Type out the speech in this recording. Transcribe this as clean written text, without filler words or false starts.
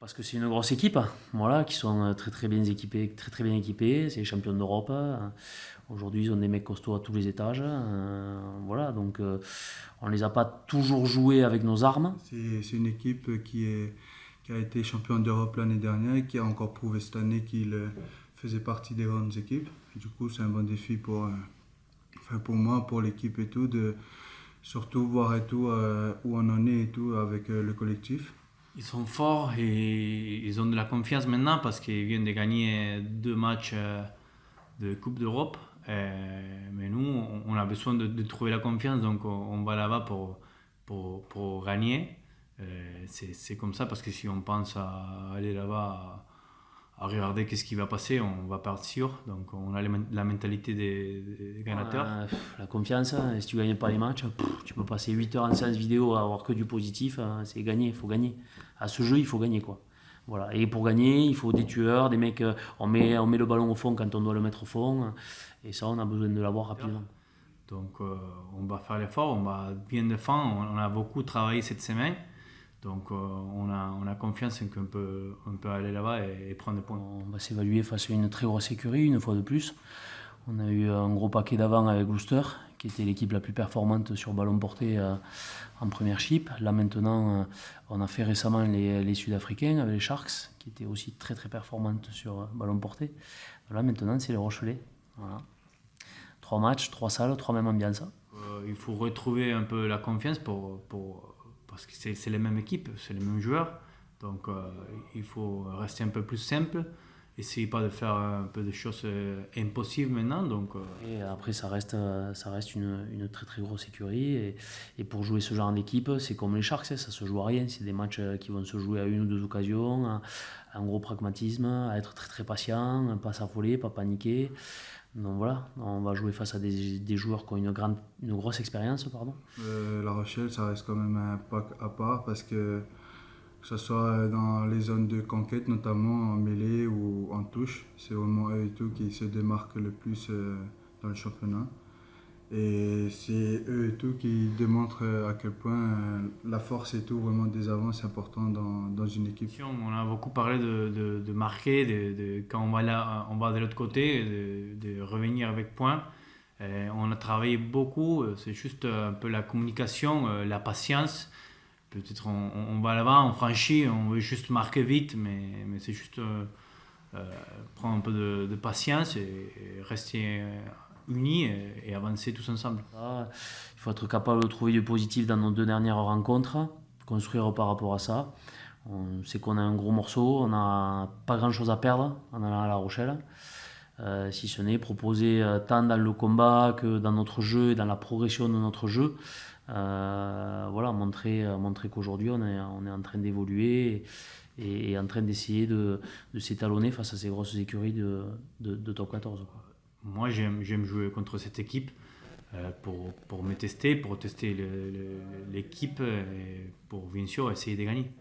Parce que c'est une grosse équipe, voilà, qui sont très bien équipés, très bien équipés. C'est les champions d'Europe. Aujourd'hui, ils ont des mecs costauds à tous les étages. Voilà, donc on les a pas toujours joués avec nos armes. C'est une équipe qui a été champion d'Europe l'année dernière et qui a encore prouvé cette année qu'il faisait partie des grandes équipes. Du coup, c'est un bon défi pour moi, pour l'équipe et tout, de surtout voir et tout, où on en est et tout avec le collectif. Ils sont forts et ils ont de la confiance maintenant parce qu'ils viennent de gagner 2 matchs de Coupe d'Europe. Mais nous, on a besoin de trouver la confiance, donc on va là-bas pour gagner. C'est comme ça parce que si on pense à aller là-bas à regarder qu'est-ce qui va passer, on va perdre sûr. Donc on a la mentalité des gagnateurs. La confiance, si tu gagnes pas les matchs, tu peux passer 8 heures en séance vidéo à avoir que du positif. C'est gagner, il faut gagner. À ce jeu, il faut gagner, quoi. Voilà. Et pour gagner, il faut des tueurs, des mecs. On met le ballon au fond quand on doit le mettre au fond. Et ça, on a besoin de l'avoir rapidement. Donc on va faire l'effort, on va bien défendre. On a beaucoup travaillé cette semaine. Donc on a confiance qu'on peut aller là-bas et prendre des points. On va s'évaluer face à une très grosse écurie, une fois de plus. On a eu un gros paquet d'avant avec Gloucester, qui était l'équipe la plus performante sur ballon porté en première chip. Là maintenant, on a fait récemment les Sud-Africains avec les Sharks, qui étaient aussi très performantes sur ballon porté. Là maintenant, c'est les Rochelais. Voilà. 3 matchs, 3 salles, 3 mêmes ambiances. Il faut retrouver un peu la confiance parce que c'est les mêmes équipes, c'est les mêmes joueurs. Donc il faut rester un peu plus simple. Essayez pas de faire un peu des choses impossibles maintenant. Et après, ça reste une très grosse écurie. Et pour jouer ce genre d'équipe, c'est comme les Sharks, ça se joue à rien. C'est des matchs qui vont se jouer à une ou deux occasions, à un gros pragmatisme, à être très patient, à ne pas s'affoler, pas paniquer. Donc voilà, on va jouer face à des joueurs qui ont une grosse expérience. La Rochelle, ça reste quand même un pack à part parce que ce soit dans les zones de conquête, notamment en mêlée ou en touche, c'est vraiment eux et tout qui se démarquent le plus dans le championnat. Et c'est eux et tout qui démontrent à quel point la force et tout, vraiment des avants, c'est important dans une équipe. On a beaucoup parlé de marquer, quand on va de l'autre côté, de revenir avec points. On a travaillé beaucoup, c'est juste un peu la communication, la patience. Peut-être on va là-bas, on franchit, on veut juste marquer vite, mais c'est juste prendre un peu de patience et rester unis et avancer tous ensemble. Il faut être capable de trouver du positif dans nos 2 dernières rencontres, construire par rapport à ça. On sait qu'on a un gros morceau, on n'a pas grand-chose à perdre en allant à La Rochelle. Si ce n'est proposer tant dans le combat que dans notre jeu et dans la progression de notre jeu. Voilà, montrer qu'aujourd'hui on est en train d'évoluer et en train d'essayer de s'étalonner face à ces grosses écuries de top 14. Moi j'aime jouer contre cette équipe pour me tester, pour tester l'équipe et pour bien sûr essayer de gagner.